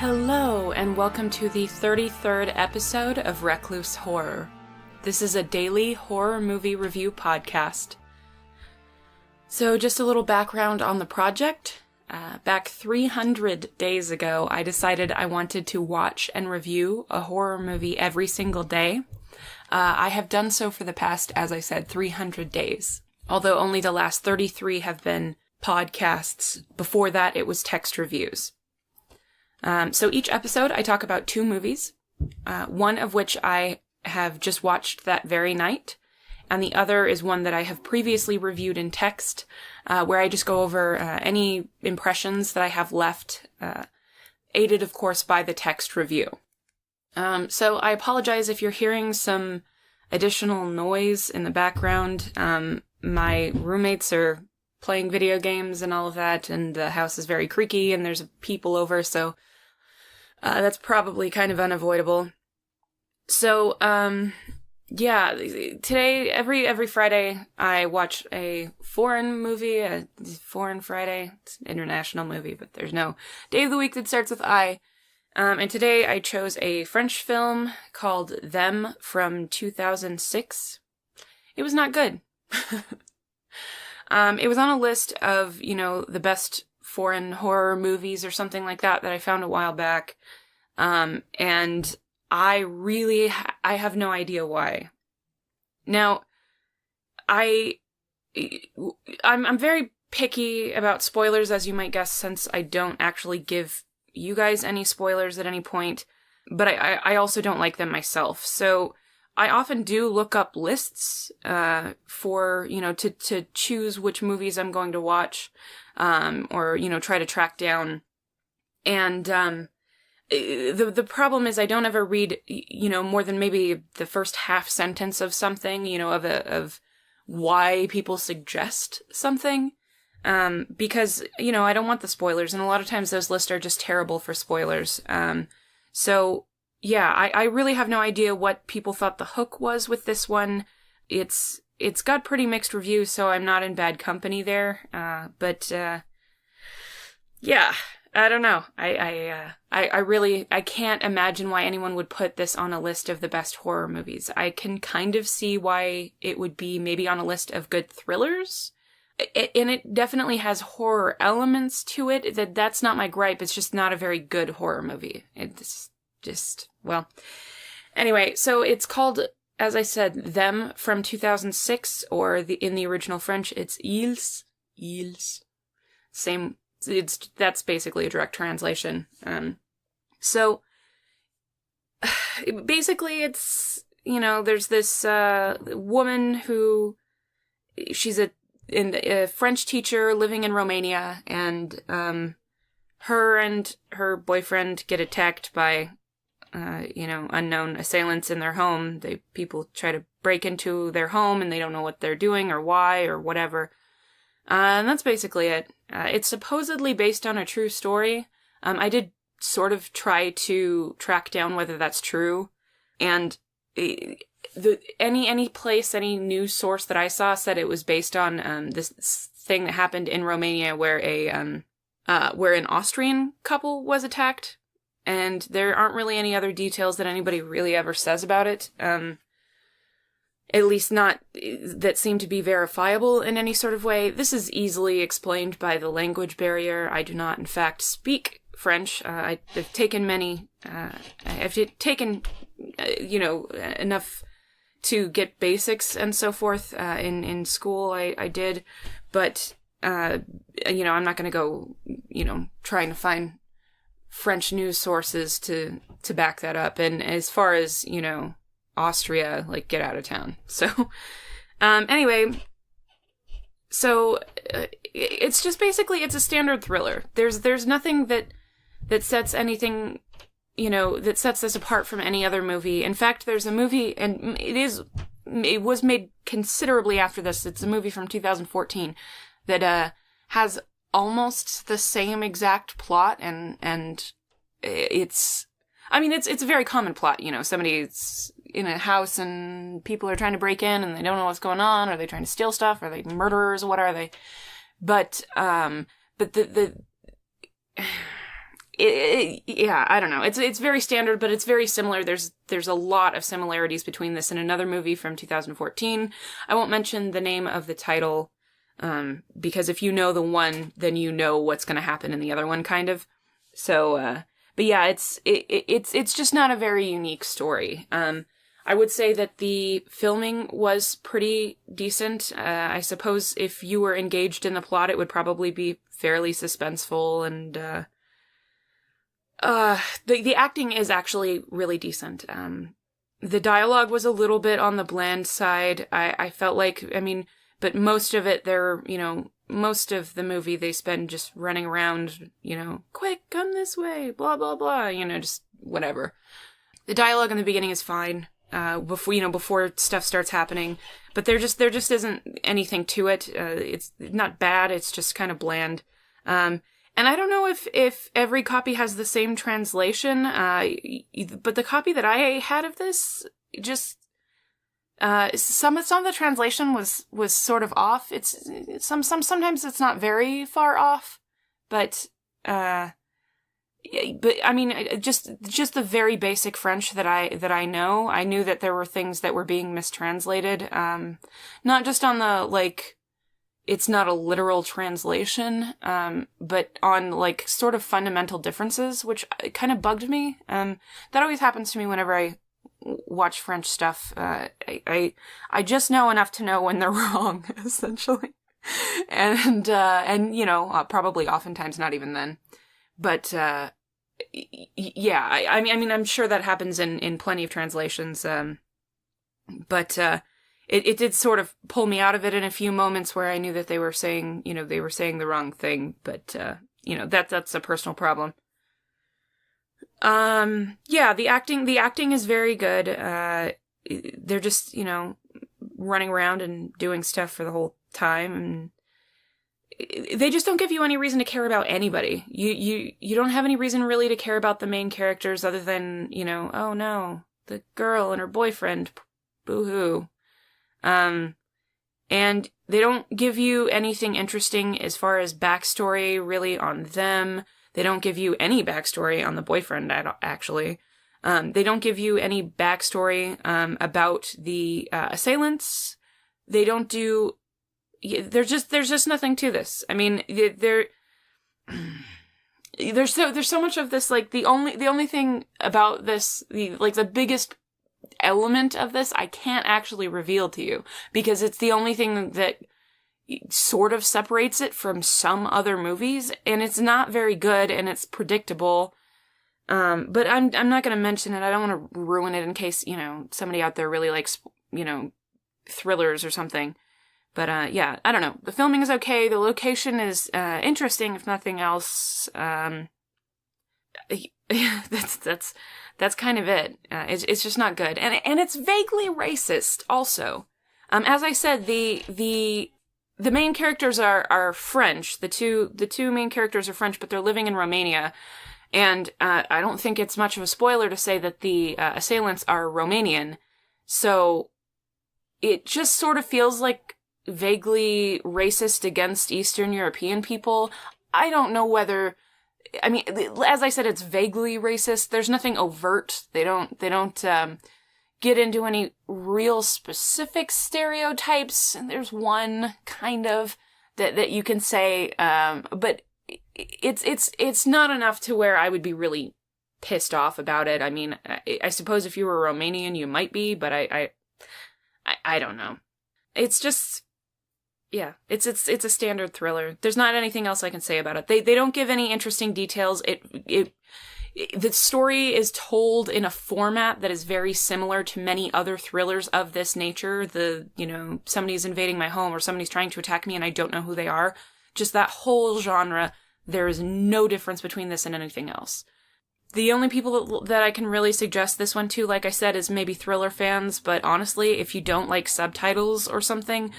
Hello, and welcome to the 33rd episode of Recluse Horror. This is a daily horror movie review podcast. So just a little background on the project. Back 300 days ago, I decided I wanted to watch and review a horror movie every single day. I have done so for the past, as I said, 300 days. Although only the last 33 have been podcasts. Before that, it was text reviews. So each episode, I talk about two movies, one of which I have just watched that very night, and the other is one that I have previously reviewed in text, where I just go over any impressions that I have left, aided, of course, by the text review. So I apologize if you're hearing some additional noise in the background. My roommates are playing video games and all of that, and the house is very creaky, and there's people over, so that's probably kind of unavoidable. So, yeah, today, every Friday, I watch a foreign movie, a foreign Friday. It's an international movie, but there's no day of the week that starts with I. And today I chose a French film called Them from 2006. It was not good. It was on a list of, the best foreign horror movies or something like that I found a while back. And I have no idea why. Now, I'm very picky about spoilers, as you might guess, since I don't actually give you guys any spoilers at any point, but I also don't like them myself. So I often do look up lists, for, to choose which movies I'm going to watch, or, try to track down. And, the problem is I don't ever read, more than maybe the first half sentence of something, of why people suggest something. Because, I don't want the spoilers, and a lot of times those lists are just terrible for spoilers. So, yeah, I really have no idea what people thought the hook was with this one. It's got pretty mixed reviews, so I'm not in bad company there. But yeah, I don't know. I can't imagine why anyone would put this on a list of the best horror movies. I can kind of see why it would be maybe on a list of good thrillers. And it definitely has horror elements to it. That's not my gripe. It's just not a very good horror movie. It's just, well. Anyway, so it's called, as I said, Them from 2006, or in the original French, it's Ils. Same, that's basically a direct translation. So, basically it's, there's this woman who, she's a French teacher living in Romania, and her and her boyfriend get attacked by, unknown assailants in their home. People try to break into their home, and they don't know what they're doing or why or whatever. And that's basically it. It's supposedly based on a true story. I did sort of try to track down whether that's true, and any place, any news source that I saw said it was based on this thing that happened in Romania where an Austrian couple was attacked, and there aren't really any other details that anybody really ever says about it. At least not that seem to be verifiable in any sort of way. This is easily explained by the language barrier. I do not, in fact, speak French. I've taken enough to get basics and so forth in school. I did, but I'm not going to go trying to find French news sources to back that up. And as far as Austria, get out of town. So anyway, so it's just basically, it's a standard thriller. There's nothing that sets anything, that sets this apart from any other movie. In fact, there's a movie, and it was made considerably after this. It's a movie from 2014 that has almost the same exact plot, and it's a very common plot. Somebody's in a house and people are trying to break in and they don't know what's going on. Are they trying to steal stuff? Are they murderers? What are they? But the yeah, I don't know. It's very standard, but it's very similar. There's a lot of similarities between this and another movie from 2014. I won't mention the name of the title, because if you know the one, then you know what's going to happen in the other one, kind of. So, but yeah, it's just not a very unique story. I would say that the filming was pretty decent. I suppose if you were engaged in the plot, it would probably be fairly suspenseful, and the acting is actually really decent. The dialogue was a little bit on the bland side. I felt like, I mean, but most of it, most of the movie they spend just running around, quick, come this way, blah, blah, blah, just whatever. The dialogue in the beginning is fine, before stuff starts happening, but there just isn't anything to it. It's not bad, it's just kind of bland. And I don't know if every copy has the same translation, but the copy that I had of this just, some of the translation was sort of off. It's sometimes it's not very far off, but I mean, just the very basic French that I know, I knew that there were things that were being mistranslated. Not just on the, it's not a literal translation, but on, sort of fundamental differences, which kind of bugged me. That always happens to me whenever I watch French stuff. I just know enough to know when they're wrong, essentially. And probably oftentimes not even then. But, yeah, I mean, I'm sure that happens in plenty of translations, but it did sort of pull me out of it in a few moments where I knew that they were saying the wrong thing, but, that's a personal problem. Yeah, the acting is very good. They're just, running around and doing stuff for the whole time, and they just don't give you any reason to care about anybody. You don't have any reason really to care about the main characters other than, oh no, the girl and her boyfriend, boo-hoo. And they don't give you anything interesting as far as backstory really on them. They don't give you any backstory on the boyfriend, actually. They don't give you any backstory about the assailants. They don't do... There's just nothing to this. I mean, there's so much of this, the only thing about this, the biggest element of this I can't actually reveal to you, because it's the only thing that sort of separates it from some other movies, and it's not very good, and it's predictable. But I'm not going to mention it. I don't want to ruin it in case, somebody out there really likes, thrillers or something. But, yeah, I don't know. The filming is okay. The location is, interesting, if nothing else. That's kind of it. It's just not good. And it's vaguely racist, also. As I said, the main characters are French. The two main characters are French, but they're living in Romania. And, I don't think it's much of a spoiler to say that the, assailants are Romanian. So, it just sort of feels like vaguely racist against Eastern European people. I don't know whether, I mean, as I said, it's vaguely racist. There's nothing overt. They don't get into any real specific stereotypes. And there's one kind of that you can say, but it's not enough to where I would be really pissed off about it. I mean, I suppose if you were Romanian, you might be, but I don't know. It's just, yeah, it's a standard thriller. There's not anything else I can say about it. They don't give any interesting details. The story is told in a format that is very similar to many other thrillers of this nature. Somebody's invading my home or somebody's trying to attack me and I don't know who they are. Just that whole genre, there is no difference between this and anything else. The only people that I can really suggest this one to, like I said, is maybe thriller fans, but honestly, if you don't like subtitles or something,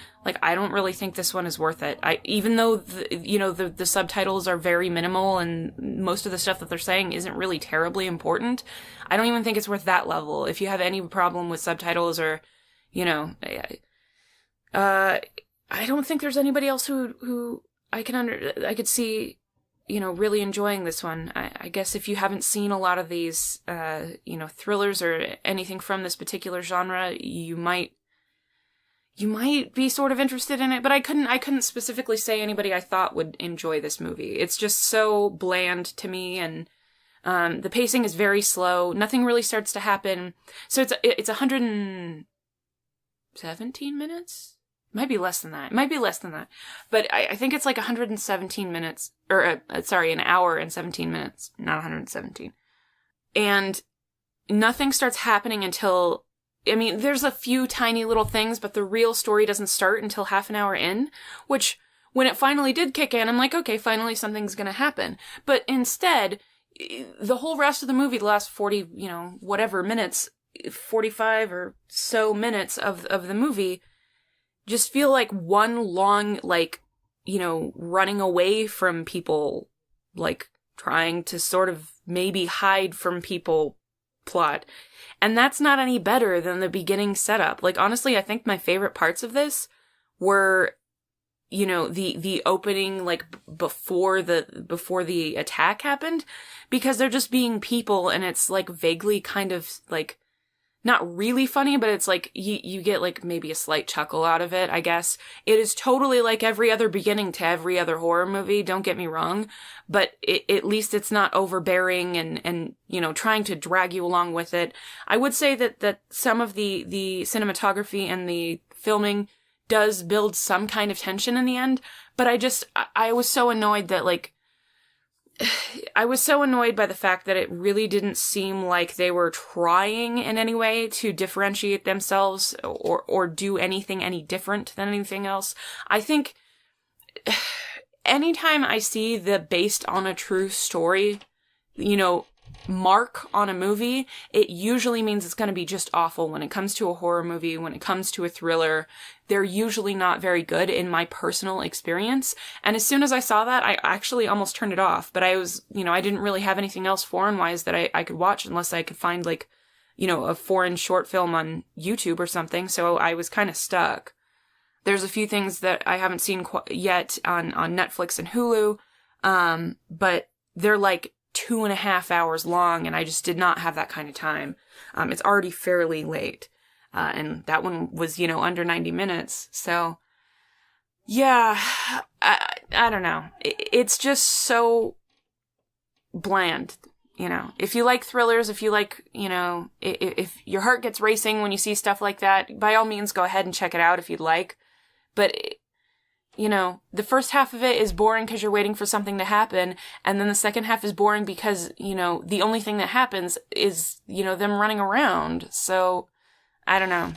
I don't really think this one is worth it. Even though, the subtitles are very minimal and most of the stuff that they're saying isn't really terribly important, I don't even think it's worth that level. If you have any problem with subtitles or, I don't think there's anybody else who I could see really enjoying this one. I guess if you haven't seen a lot of these, thrillers or anything from this particular genre, you might be sort of interested in it, but I couldn't specifically say anybody I thought would enjoy this movie. It's just so bland to me, and the pacing is very slow. Nothing really starts to happen. So it's 117 minutes? Might be less than that. But I think it's like 117 minutes, or an hour and 17 minutes, not 117. And nothing starts happening until, there's a few tiny little things, but the real story doesn't start until half an hour in, which, when it finally did kick in, I'm like, okay, finally something's gonna happen. But instead, the whole rest of the movie, the last 40, whatever minutes, 45 or so minutes of the movie, just feel like one long, running away from people, trying to sort of maybe hide from people plot. And that's not any better than the beginning setup. Honestly, I think my favorite parts of this were, the opening, before the attack happened, because they're just being people, and it's, vaguely kind of, not really funny, but it's you get maybe a slight chuckle out of it, I guess. It is totally like every other beginning to every other horror movie, don't get me wrong, but at least it's not overbearing and trying to drag you along with it. I would say that some of the cinematography and the filming does build some kind of tension in the end, but I was so annoyed that I was so annoyed by the fact that it really didn't seem like they were trying in any way to differentiate themselves or do anything any different than anything else. I think anytime I see the based on a true story, mark on a movie, it usually means it's going to be just awful. When it comes to a horror movie, when it comes to a thriller, they're usually not very good in my personal experience. And as soon as I saw that, I actually almost turned it off. But I was, I didn't really have anything else foreign-wise that I could watch unless I could find a foreign short film on YouTube or something. So I was kind of stuck. There's a few things that I haven't seen yet on Netflix and Hulu. But they're 2.5 hours long, and I just did not have that kind of time. It's already fairly late. And that one was, under 90 minutes. So, yeah, I don't know. It's just so bland, If you like thrillers, if you like, if your heart gets racing when you see stuff like that, by all means, go ahead and check it out if you'd like. But the first half of it is boring because you're waiting for something to happen, and then the second half is boring because, the only thing that happens is, them running around. So, I don't know.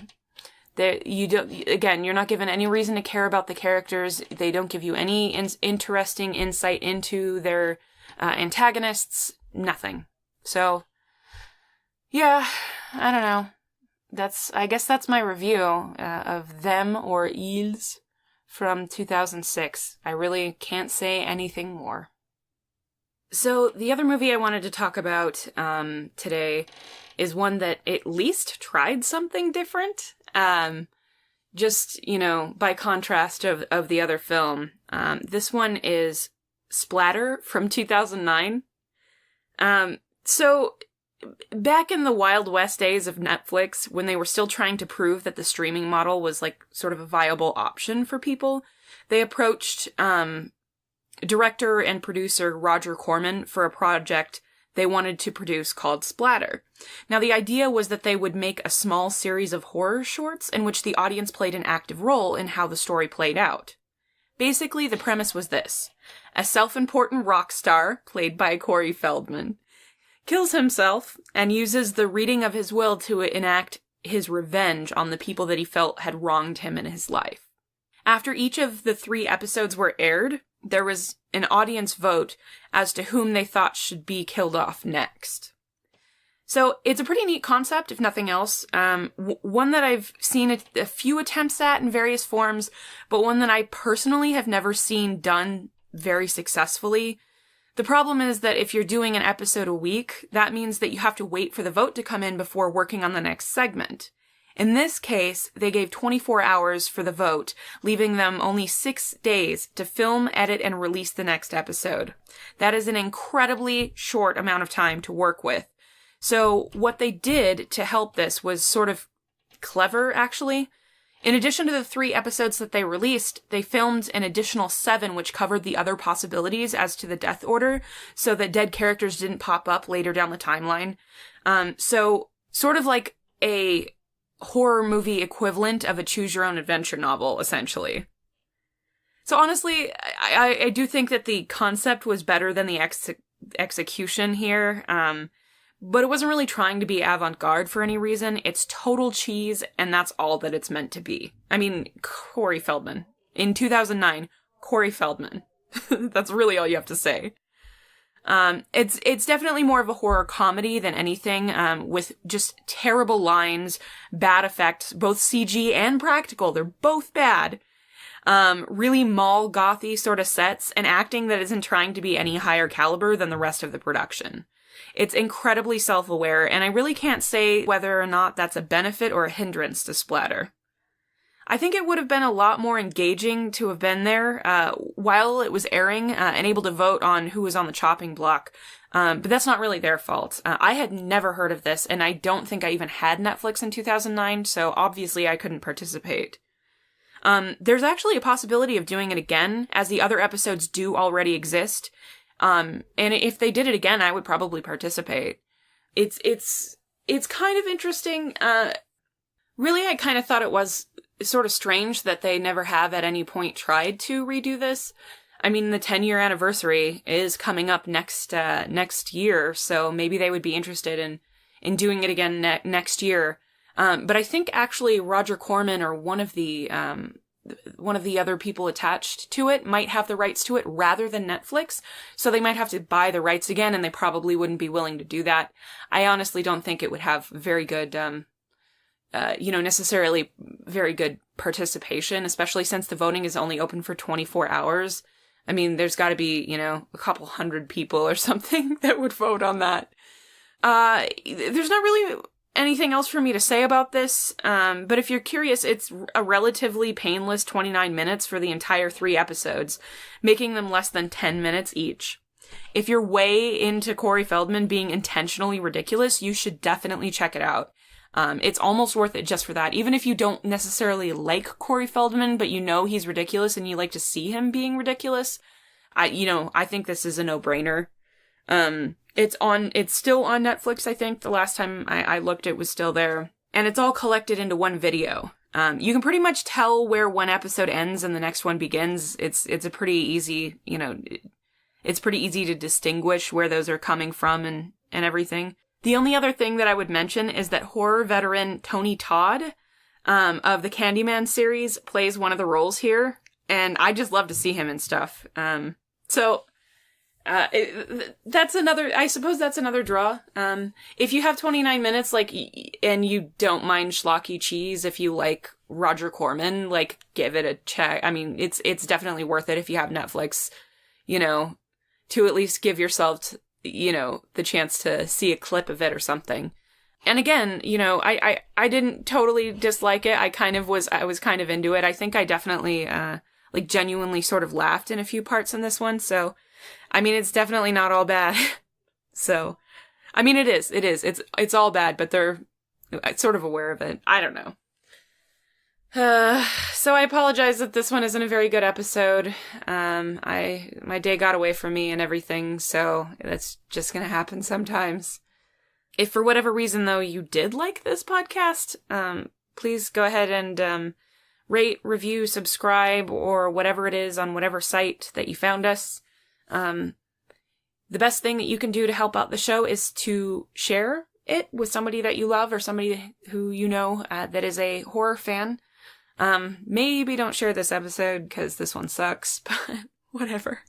You're not given any reason to care about the characters. They don't give you any interesting insight into their antagonists. Nothing. So, yeah, I don't know. I guess that's my review of Them or Ils from 2006. I really can't say anything more. So the other movie I wanted to talk about today is one that at least tried something different. Just, by contrast of the other film. This one is Splatter from 2009. So back in the Wild West days of Netflix, when they were still trying to prove that the streaming model was sort of a viable option for people, they approached director and producer Roger Corman for a project they wanted to produce called Splatter. Now, the idea was that they would make a small series of horror shorts in which the audience played an active role in how the story played out. Basically, the premise was this. A self-important rock star, played by Corey Feldman, kills himself and uses the reading of his will to enact his revenge on the people that he felt had wronged him in his life. After each of the 3 episodes were aired, there was an audience vote as to whom they thought should be killed off next. So it's a pretty neat concept, if nothing else. One that I've seen a few attempts at in various forms, but one that I personally have never seen done very successfully. The problem is that if you're doing an episode a week, that means that you have to wait for the vote to come in before working on the next segment. In this case, they gave 24 hours for the vote, leaving them only 6 days to film, edit, and release the next episode. That is an incredibly short amount of time to work with. So what they did to help this was sort of clever, actually. In addition to the 3 episodes that they released, they filmed an additional 7 which covered the other possibilities as to the death order, so that dead characters didn't pop up later down the timeline. So sort of like a horror movie equivalent of a choose-your-own-adventure novel, essentially. So honestly, I do think that the concept was better than the execution here, but it wasn't really trying to be avant-garde for any reason. It's total cheese, and that's all that it's meant to be. I mean, Corey Feldman. In 2009, Corey Feldman. That's really all you have to say. It's definitely more of a horror comedy than anything, with just terrible lines, bad effects, both CG and practical. They're both bad. Really mall gothy sort of sets, and acting that isn't trying to be any higher caliber than the rest of the production. It's incredibly self-aware, and I really can't say whether or not that's a benefit or a hindrance to Splatter. I think it would have been a lot more engaging to have been there while it was airing and able to vote on who was on the chopping block. But that's not really their fault. I had never heard of this, and I don't think I even had Netflix in 2009, so obviously I couldn't participate. There's actually a possibility of doing it again, as the other episodes do already exist. And if they did it again, I would probably participate. It's kind of interesting. Really, I kind of thought it was sort of strange that they never have at any point tried to redo this. I mean, the 10-year anniversary is coming up next year, so maybe they would be interested in doing it again next year. But I think actually Roger Corman or one of the other people attached to it might have the rights to it rather than Netflix, so they might have to buy the rights again, and they probably wouldn't be willing to do that. I honestly don't think it would have very good, necessarily very good participation, especially since the voting is only open for 24 hours. I mean, there's got to be, a couple hundred people or something that would vote on that. There's not really anything else for me to say about this, but if you're curious, it's a relatively painless 29 minutes for the entire 3 episodes, making them less than 10 minutes each. If you're way into Corey Feldman being intentionally ridiculous, you should definitely check it out. It's almost worth it just for that. Even if you don't necessarily like Corey Feldman, but you know he's ridiculous and you like to see him being ridiculous, I think this is a no-brainer. It's still on Netflix, I think. The last time I looked, it was still there. And it's all collected into one video. You can pretty much tell where one episode ends and the next one begins. It's a pretty easy, it's pretty easy to distinguish where those are coming from and everything. The only other thing that I would mention is that horror veteran Tony Todd, of the Candyman series, plays one of the roles here. And I just love to see him and stuff. That's another draw. If you have 29 minutes, and you don't mind schlocky cheese, if you like Roger Corman, give it a check. I mean, it's definitely worth it if you have Netflix, to at least give yourself, the chance to see a clip of it or something. And again, I didn't totally dislike it. I was kind of into it. I think I definitely, genuinely sort of laughed in a few parts in this one, so I mean, it's definitely not all bad. So, I mean, it is. It's all bad, but they're sort of aware of it. I don't know. So I apologize that this one isn't a very good episode. My day got away from me and everything, so that's just gonna happen sometimes. If for whatever reason, though, you did like this podcast, please go ahead and, rate, review, subscribe, or whatever it is on whatever site that you found us. The best thing that you can do to help out the show is to share it with somebody that you love or somebody who that is a horror fan. Maybe don't share this episode because this one sucks, but whatever.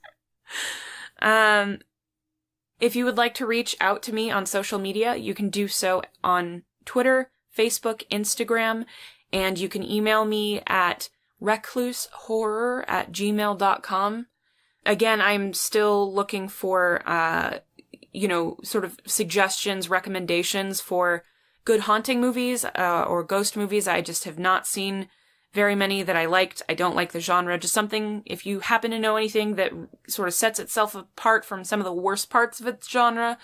If you would like to reach out to me on social media, you can do so on Twitter, Facebook, Instagram, and you can email me at reclusehorror@gmail.com. Again, I'm still looking for, sort of suggestions, recommendations for good haunting movies or ghost movies. I just have not seen very many that I liked. I don't like the genre. Just something, if you happen to know anything that sort of sets itself apart from some of the worst parts of its genre,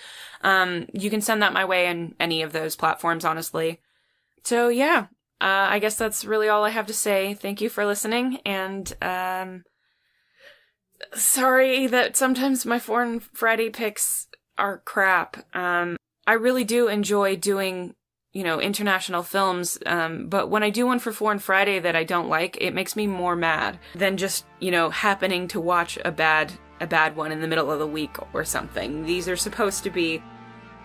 you can send that my way on any of those platforms, honestly. So yeah, I guess that's really all I have to say. Thank you for listening, and sorry that sometimes my Foreign Friday picks are crap. I really do enjoy doing, international films, but when I do one for Foreign Friday that I don't like, it makes me more mad than just, happening to watch a bad one in the middle of the week or something. These are supposed to be,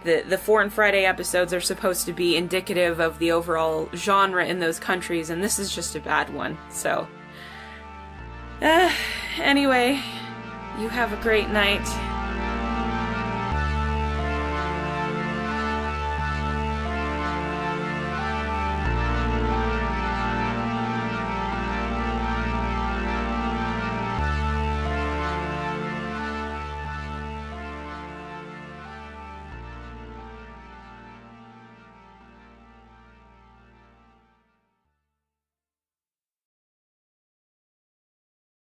the Foreign Friday episodes are supposed to be indicative of the overall genre in those countries, and this is just a bad one, so. Anyway, you have a great night.